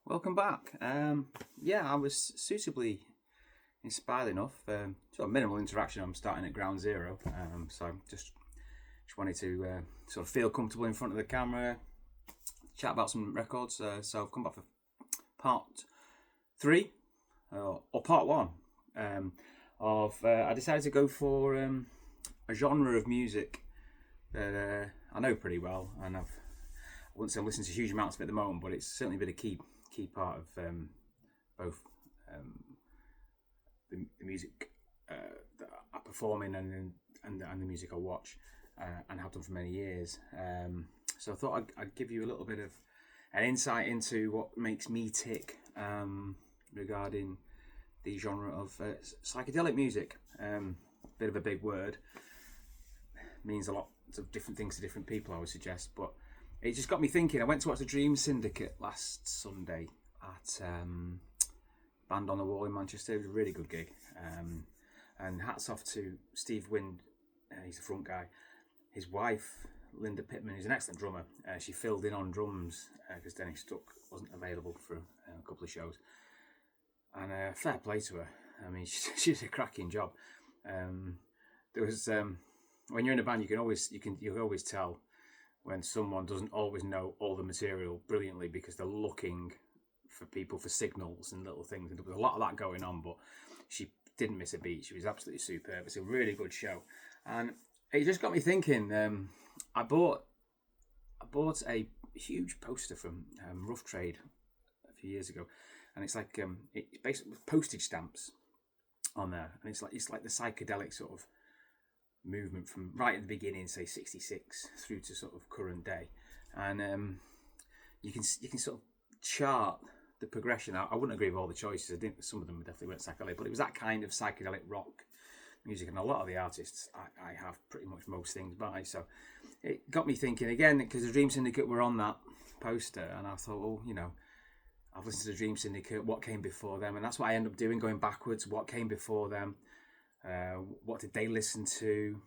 Welcome back. I was suitably inspired enough. Sort of minimal interaction. I'm starting at ground zero, so I just wanted to sort of feel comfortable in front of the camera, chat about some records. So I've come back for part three or part one of. I decided to go for a genre of music that I know pretty well, and I wouldn't say I'm listening to huge amounts of it at the moment, but it's certainly been a key part of both the music that I perform in and the music I watch and have done for many years. So I thought I'd give you a little bit of an insight into what makes me tick regarding the genre of psychedelic music. Bit of a big word, means a lot of different things to different people, I would suggest, but it just got me thinking. I went to watch the Dream Syndicate last Sunday at Band on the Wall in Manchester. It was a really good gig. And hats off to Steve Wind, he's the front guy. His wife, Linda Pittman, is an excellent drummer. She filled in on drums because Dennis Stuck wasn't available for a couple of shows. And fair play to her. I mean, she did a cracking job. There was when you're in a band, you can always tell when someone doesn't always know all the material brilliantly because they're looking for people for signals and little things. And there was a lot of that going on, but she didn't miss a beat. She was absolutely superb. It's a really good show. And it just got me thinking. I bought a huge poster from Rough Trade a few years ago. And it's like, it's basically postage stamps on there. And it's like the psychedelic sort of movement from right at the beginning, say 66, through to sort of current day, and you can sort of chart the progression. I wouldn't agree with all the choices. I think some of them definitely weren't psychedelic, but it was that kind of psychedelic rock music, and a lot of the artists I have pretty much most things by. So it got me thinking again because the Dream Syndicate were on that poster, and I thought, oh, I've listened to the Dream Syndicate. What came before them? And that's what I end up doing, going backwards. What came before them? What did they listen to?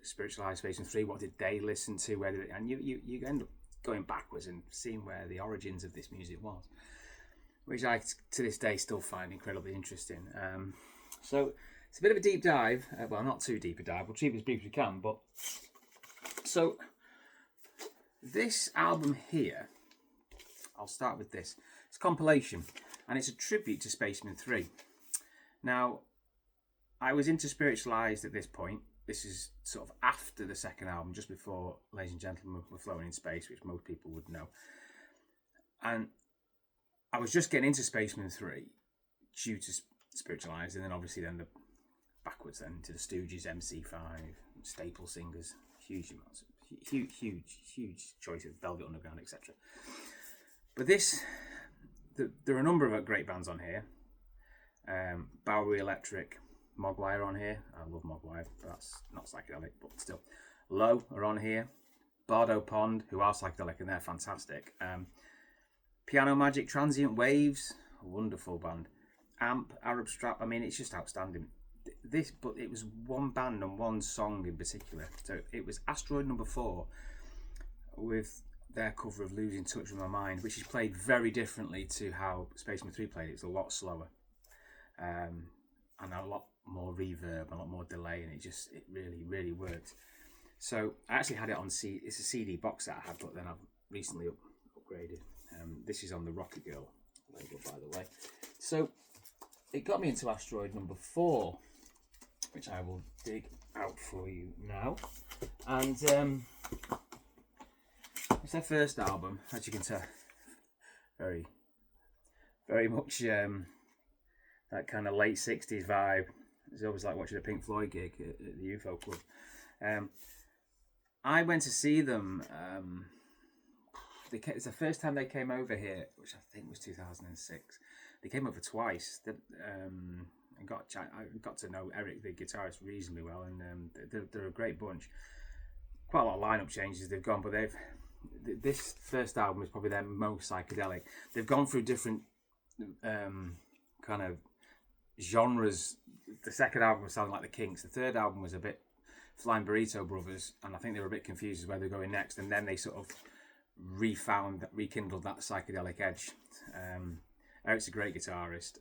Spiritualized Spaceman 3, what did they listen to? And you end up going backwards and seeing where the origins of this music was, which I to this day still find incredibly interesting. So it's a bit of a deep dive. Well, not too deep a dive. We'll keep it as brief as we can. But so this album here, I'll start with this. It's a compilation, and it's a tribute to Spaceman 3. Now, I was into Spiritualized at this point. This is sort of after the second album, just before Ladies and Gentlemen Were Floating in Space, which most people would know. And I was just getting into Spaceman 3 due to Spiritualized, and then obviously the backwards then to the Stooges, MC5, Staple Singers, huge amounts, huge choice of Velvet Underground, etc. But there are a number of great bands on here. Bowery Electric, Mogwai are on here. I love Mogwai, but that's not psychedelic, but still. Low are on here. Bardo Pond, who are psychedelic, and they're fantastic. Piano Magic, Transient Waves, a wonderful band. Amp, Arab Strap, I mean, it's just outstanding. But it was one band and one song in particular. So it was Asteroid Number 4 with their cover of Losing Touch with My Mind, which is played very differently to how Spaceman 3 played it. It's a lot slower. And a lot more reverb, a lot more delay, and it really worked. So I actually had it on it's a CD box set I had, but then I've recently upgraded. This is on the Rocket Girl label, by the way. So it got me into Asteroid Number 4, which I will dig out for you now. And it's their first album, as you can tell. Very, very much that kind of late 60s vibe. It's always like watching a Pink Floyd gig at the UFO Club. I went to see them. It's the first time they came over here, which I think was 2006. They came over twice. I got to know Eric, the guitarist, reasonably well, and they're a great bunch. Quite a lot of lineup changes they've gone, but this first album is probably their most psychedelic. They've gone through different kind of genres. The second album was sounding like the Kinks. The third album was a bit Flying Burrito Brothers, and I think they were a bit confused as where they're going next. And then they sort of rekindled that psychedelic edge. Eric's a great guitarist.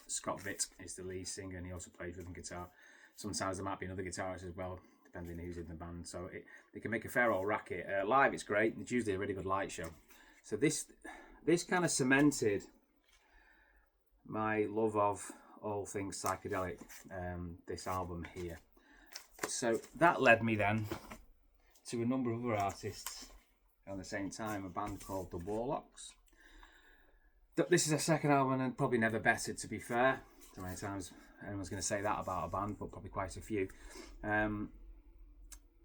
Scott Vitt is the lead singer, and he also plays rhythm guitar. Sometimes there might be another guitarist as well, depending who's in the band. So they can make a fair old racket. Live, it's great. It's usually a really good light show. So this kind of cemented my love of all things psychedelic, this album here. So that led me then to a number of other artists at the same time, a band called The Warlocks. This is a second album and probably never better, to be fair. How many times anyone's going to say that about a band, but probably quite a few.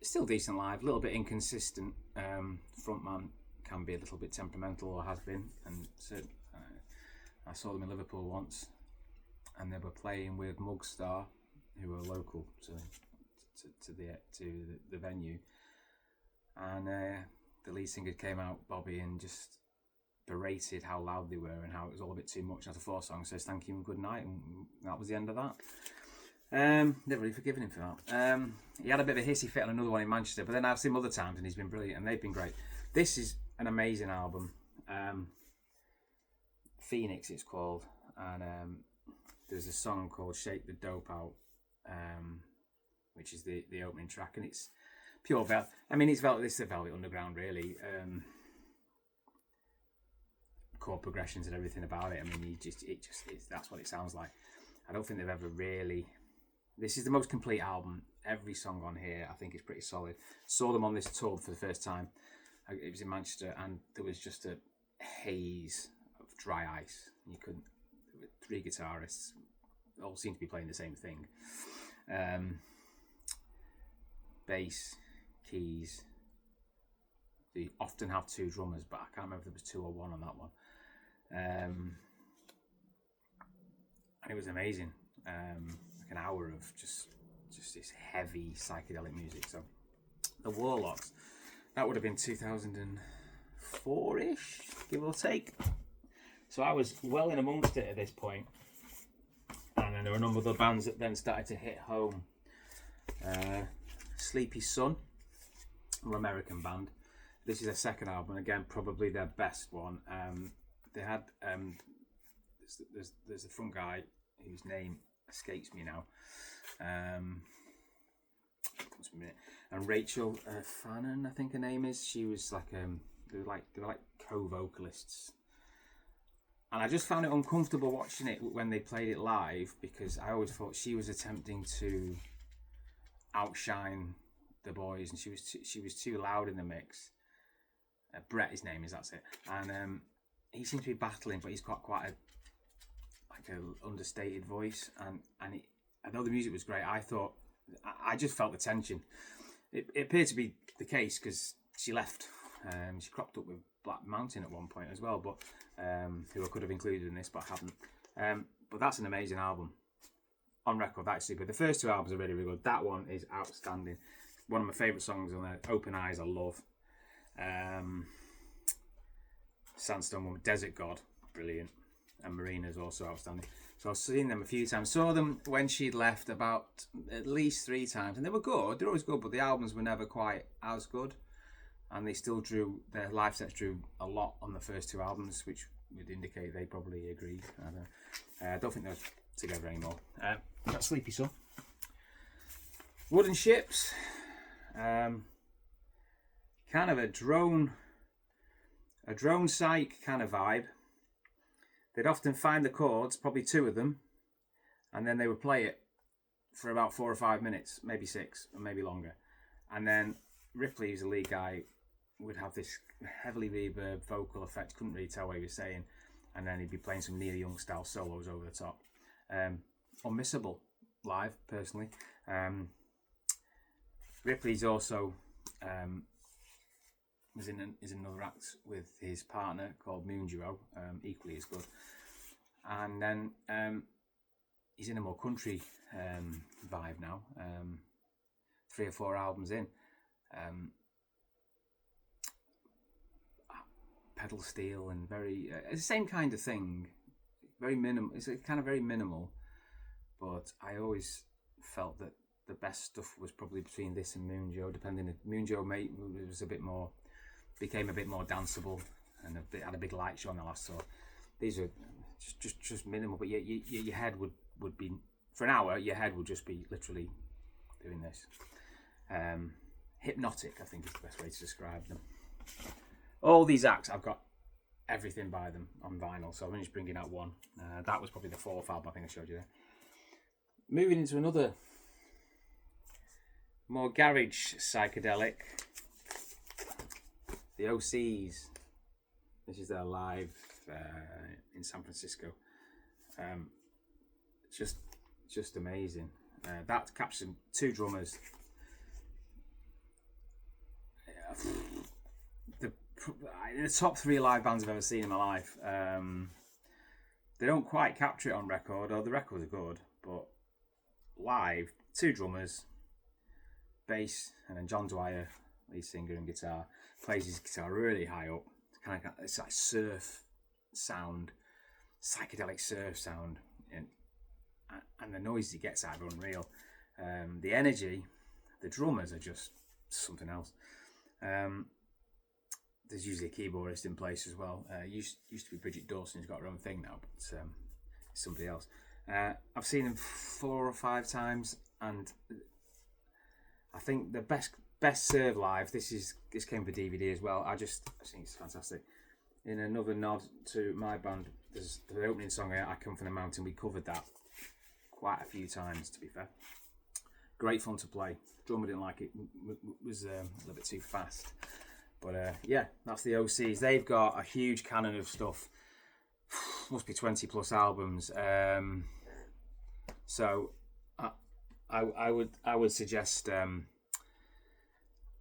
Still decent live, a little bit inconsistent. Frontman can be a little bit temperamental, or has been. And so I saw them in Liverpool once, and they were playing with Mugstar, who were local to the venue. And the lead singer came out, Bobby, and just berated how loud they were and how it was all a bit too much. After 4 songs, says thank you and good night, and that was the end of that. Never really forgiven him for that. He had a bit of a hissy fit on another one in Manchester, but then I've seen him other times and he's been brilliant, and they've been great. This is an amazing album. Phoenix it's called, and there's a song called Shake the Dope Out, which is the opening track, and it's pure Velvet. I mean, this is the Velvet Underground, really. Chord progressions and everything about it. I mean, that's what it sounds like. I don't think they've ever really. This is the most complete album. Every song on here, I think, is pretty solid. Saw them on this tour for the first time. It was in Manchester, and there was just a haze of dry ice. You couldn't. There were 3 guitarists, all seemed to be playing the same thing. Bass, keys. They often have 2 drummers, but I can't remember if there was 2 or 1 on that one. And it was amazing. Like an hour of just this heavy psychedelic music. So the Warlocks, that would have been 2004-ish, give or take. So I was well in amongst it at this point. And then there were a number of other bands that then started to hit home. Sleepy Sun, an American band. This is their second album, again probably their best one. They had there's a front guy whose name escapes me now. And Rachel Fannin, I think her name is. She was like they were like co-vocalists, and I just found it uncomfortable watching it when they played it live, because I always thought she was attempting to outshine the boys, and she was too loud in the mix. Brett, his name is, that's it, and he seems to be battling, but he's got quite a understated voice, and although the music was great, I just felt the tension. It appeared to be the case because she left. She cropped up with Black Mountain at one point as well, but who I could have included in this, but I haven't. But that's an amazing album. On record, that's super. The first 2 albums are really, really good. That one is outstanding. One of my favourite songs on there, Open Eyes, I love. Sandstone Woman, Desert God, brilliant. And Marina's also outstanding. So I've seen them a few times. Saw them when she'd left about at least 3 times, and they were good. They're always good, but the albums were never quite as good. And they still their live sets drew a lot on the first 2 albums, which would indicate they probably agreed. I don't think they're together anymore. Got Sleepy Sun. Wooden Ships. Kind of a drone psych kind of vibe. They'd often find the chords, probably 2 of them, and then they would play it for about 4 or 5 minutes, maybe 6, or maybe longer. And then Ripley, who's the lead guy, would have this heavily reverb vocal effect, couldn't really tell what he was saying, and then he'd be playing some Neil Young style solos over the top. Unmissable live, personally. Ripley's also is in another act with his partner called Moon Duo, equally as good. And then he's in a more country vibe now, 3 or 4 albums in. Pedal steel and very it's the same kind of thing, very minimal. It's kind of very minimal, but I always felt that the best stuff was probably between this and Moon Joe, depending. Moon Joe was a bit became a bit more danceable and had a big light show on the last tour. These are just minimal, but your head would be, for an hour, your head would just be literally doing this. Hypnotic, I think, is the best way to describe them. All these acts, I've got everything by them on vinyl, so I'm just bringing out one. That was probably the fourth album I think I showed you there. Moving into another more garage psychedelic, the OCs. This is their live in San Francisco. Just amazing. That captures two drummers. The top three live bands I've ever seen in my life. They don't quite capture it on record, or the records are good, but live, two drummers, bass, and then John Dwyer, lead singer and guitar, plays his guitar really high up. It's like surf sound, psychedelic surf sound, and the noise he gets out of unreal. The energy, the drummers are just something else. There's usually a keyboardist in place as well. Used to be Bridget Dawson, who's got her own thing now, but it's somebody else. I've seen them 4 or 5 times, and I think the best serve live. This came for DVD as well. I think it's fantastic. In another nod to my band, there's the opening song, "I Come From the Mountain." We covered that quite a few times, to be fair. Great fun to play. Drummer didn't like it. Was a little bit too fast. But yeah, that's the OCs. They've got a huge canon of stuff. Must be 20 plus albums. So I would suggest. I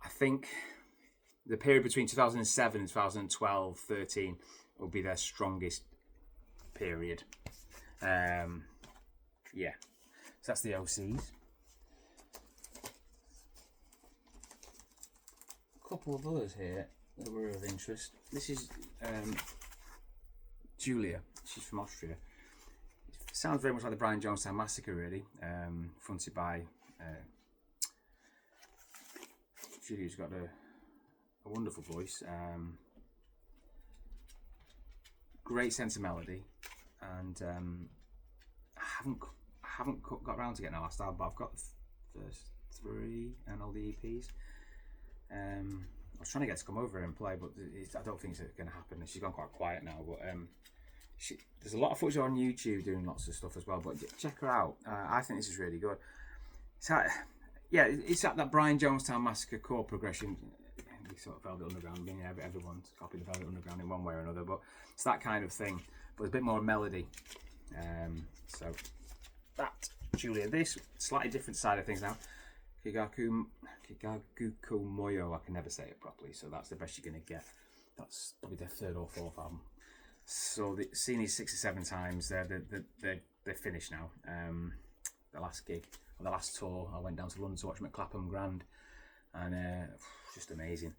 think the period between 2007 and 2012, 13 will be their strongest period. Yeah, so that's the OCs. Couple of others here that were of interest. This is Julia. She's from Austria. It sounds very much like the Brian Jonestown Massacre, really. Fronted by Julia's got a wonderful voice, great sense of melody, and I haven't got around to getting our last album, but I've got the first 3 and all the EPs. I was trying to get her to come over and play, but I don't think it's going to happen. She's gone quite quiet now, but there's a lot of footage on YouTube doing lots of stuff as well, but check her out. I think this is really good. It's that Brian Jonestown Massacre chord progression. We sort of Velvet Underground. I mean, everyone's copied the Velvet Underground in one way or another, but it's that kind of thing. But a bit more melody. So that, Julia. This slightly different side of things now. Kigaku Moyo. I can never say it properly, so that's the best you're going to get. That's probably their 3rd or 4th album. So they've seen these 6 or 7 times. They're finished now. The last gig, or the last tour, I went down to London to watch them at Clapham Grand, and just amazing.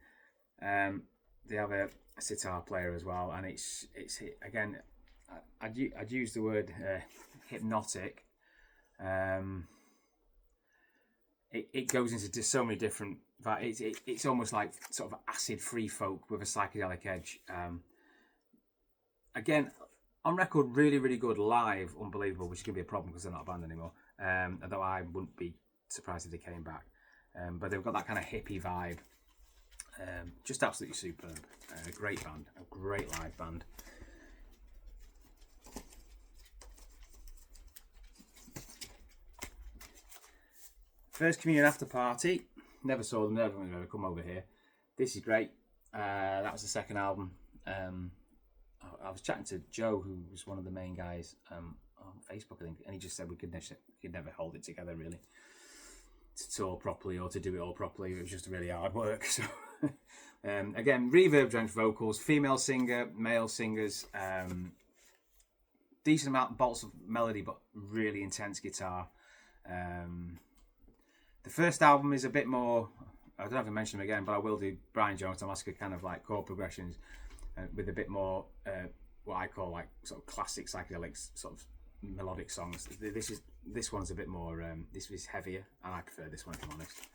They have a sitar player as well, and it's again, I'd use the word hypnotic. It goes into just so many different. It's almost like sort of acid free folk with a psychedelic edge. Again, on record, really, really good. Live, unbelievable, which is going to be a problem because they're not a band anymore. Although I wouldn't be surprised if they came back. But they've got that kind of hippie vibe. Just absolutely superb. A great band, a great live band. First Communion After Party. Never saw them, never ever come over here. This is great. That was the second album. I was chatting to Joe, who was one of the main guys on Facebook, I think, and he just said we could never hold it together, really, to tour properly or to do it all properly. It was just really hard work. So again, reverb drenched vocals, female singer, male singers, decent amount bolts of melody, but really intense guitar. The first album is a bit more, I don't know if I mention them again, but I will do Brian Jonestown Massacre, kind of like chord progressions with a bit more what I call like sort of classic psychedelic sort of melodic songs. This one's a bit more, this is heavier, and I prefer this one, if I'm honest.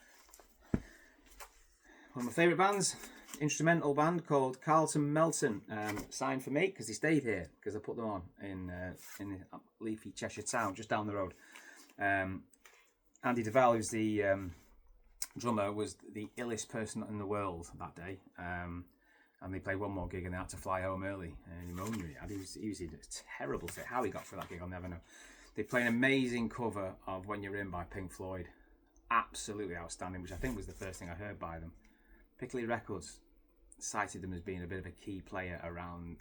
One of my favourite bands, instrumental band called Carlton Melton, signed for me because they stayed here because I put them on in leafy Cheshire town just down the road. Andy Devell, who's the drummer, was the illest person in the world that day, and they played one more gig and they had to fly home early. Pneumonia he had. He was in a terrible fit. How he got through that gig, I'll never know. They played an amazing cover of When You're In by Pink Floyd. Absolutely outstanding, which I think was the first thing I heard by them. Piccadilly Records cited them as being a bit of a key player around,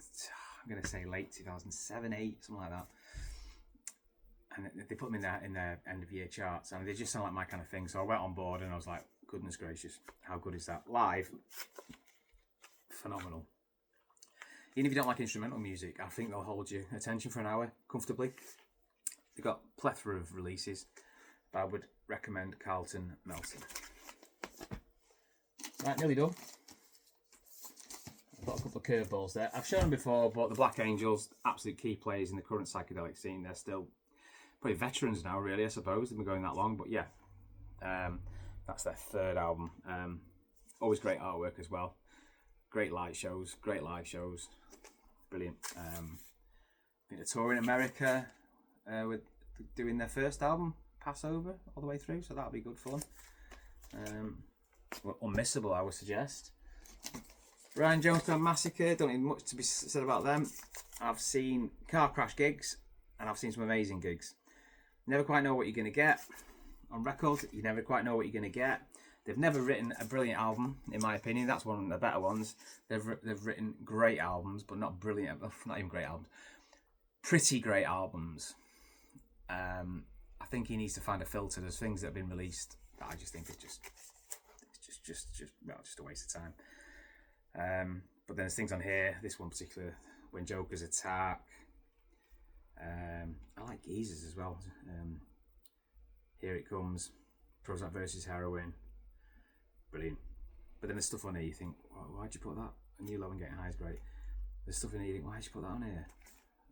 I'm going to say late 2007, 8, something like that. And they put them in their end of year charts, and they just sound like my kind of thing. So I went on board and I was like, goodness gracious, how good is that? Live, phenomenal. Even if you don't like instrumental music, I think they'll hold your attention for an hour comfortably. They've got a plethora of releases, but I would recommend Carlton Melton. Right, nearly done. I've got a couple of curveballs there. I've shown them before, but the Black Angels, absolute key players in the current psychedelic scene. They're still probably veterans now, really, I suppose. They've been going that long, but yeah. That's their third album. Always great artwork as well. Great light shows, great live shows. Brilliant. Been to tour in America with doing their first album, Passover, all the way through, so that'll be good fun. Well, unmissable, I would suggest. Ryan Jonestown Massacre, don't need much to be said about them. I've seen car crash gigs, and I've seen some amazing gigs. Never quite know what you're going to get on record. You never quite know what you're going to get. They've never written a brilliant album, in my opinion. That's one of the better ones. They've written great albums, but not brilliant. Not even great albums. Pretty great albums. I think he needs to find a filter. There's things that have been released that I just think it's just a waste of time. But then there's things on here. This one particular, When Jokers Attack. I like Geezers as well. Here It Comes. Prozac versus Heroin. Brilliant. But then there's stuff on here you think, why'd you put that? A New Low and Getting High is great. There's stuff in here you think, why'd you put that on here?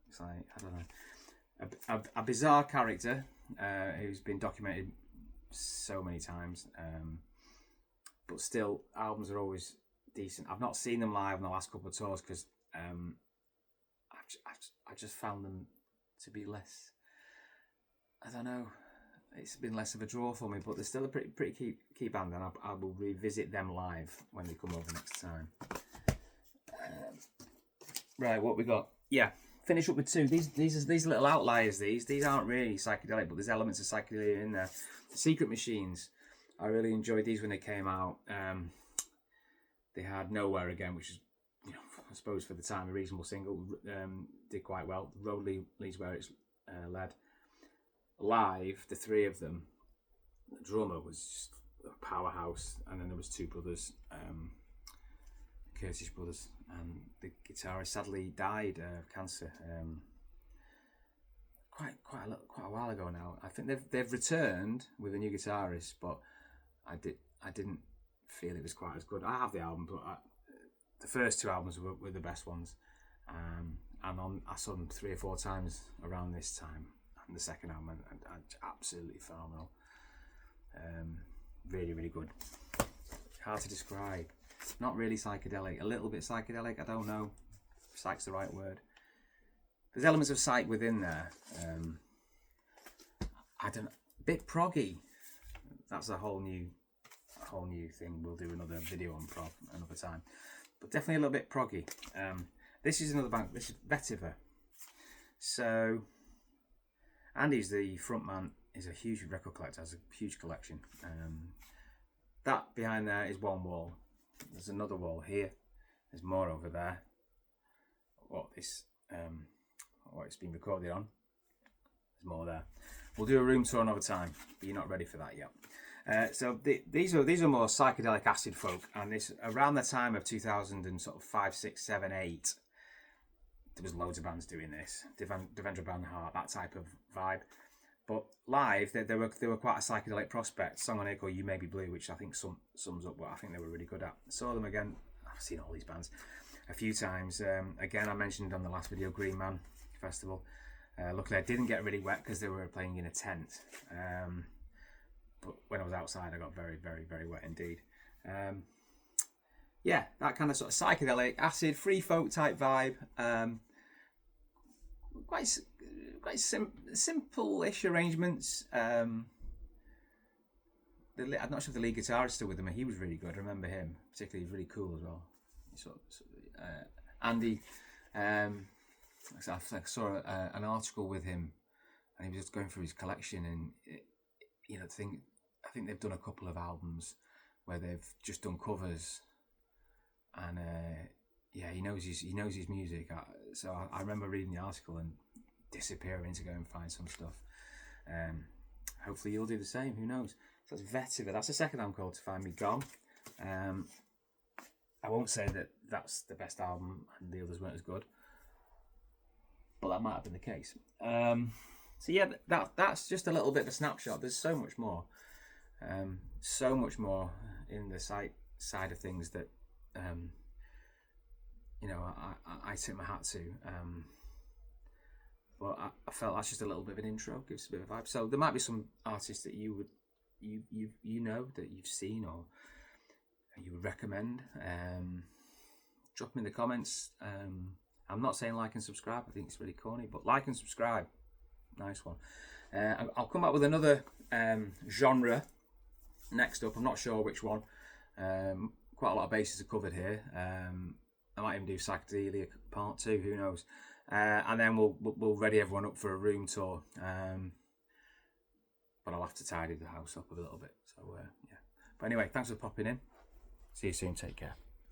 It's like, I don't know. A bizarre character who's been documented so many times. But still, albums are always decent. I've not seen them live on the last couple of tours because I just found them to be less, I don't know, it's been less of a draw for me, but they're still a pretty key band, and I will revisit them live when they come over next time. Right, what we got? Yeah, finish up with two. These little outliers. These aren't really psychedelic, but there's elements of psychedelia in there. The Secret Machines. I really enjoyed these when they came out. They had Nowhere Again, which is, I suppose for the time, a reasonable single. Did quite well. The Road Leads Where It's Led. Live, the three of them, the drummer was just a powerhouse, and then there was two brothers, Curtis brothers, and the guitarist sadly died of cancer quite a while ago now. I think they've returned with a new guitarist, but I didn't feel it was quite as good. I have the album, but the first two albums were the best ones, and I saw them 3 or 4 times around this time. And the second album, and absolutely phenomenal. Really, really good. Hard to describe. Not really psychedelic. A little bit psychedelic. I don't know if psych's the right word. There's elements of psych within there. I don't know. Bit proggy. That's a whole new thing. We'll do another video on prog another time. But definitely a little bit proggy. This is another band. This is Vetiver. So Andy's the front man. He's a huge record collector, has a huge collection. That behind there is one wall. There's another wall here. There's more over there. What it's been recorded on. There's more there. We'll do a room tour another time, but you're not ready for that yet. So these are more psychedelic acid folk, and this around the time of 2005, 6, 7, 8. There was loads of bands doing this, Devendra Banhart, that type of vibe. But live, they were quite a psychedelic prospect. Song on here called You May Be Blue, which I think sums up what I think they were really good at. Saw them again. I've seen all these bands a few times. Again, I mentioned on the last video, Green Man Festival. Luckily, I didn't get really wet because they were playing in a tent. But when I was outside, I got very, very, very wet indeed. yeah, that kind of sort of psychedelic, acid, free folk type vibe. Quite simple-ish arrangements. I'm not sure if the lead guitarist is still with him. He was really good. I remember him particularly. Really cool as well. Andy. I saw an article with him, and he was just going through his collection, and I think they've done a couple of albums where they've just done covers, and he knows his music. So I remember reading the article and disappearing to go and find some stuff. Hopefully you'll do the same. Who knows? So that's Vetiver. That's the second album called To Find Me Gone. I won't say that that's the best album and the others weren't as good, but that might have been the case. So yeah, that's just a little bit of a snapshot. There's so much more in the side of things that I tip my hat to. But I felt that's just a little bit of an intro, gives a bit of a vibe. So there might be some artists that you know that you've seen or you would recommend. Drop them in the comments. I'm not saying like and subscribe. I think it's really corny, but like and subscribe. Nice one. I'll come back with another genre next up. I'm not sure which one. Quite a lot of bases are covered here. I might even do Psychedelic Part 2. Who knows? And then we'll ready everyone up for a room tour. But I'll have to tidy the house up a little bit. So yeah. But anyway, thanks for popping in. See you soon. Take care.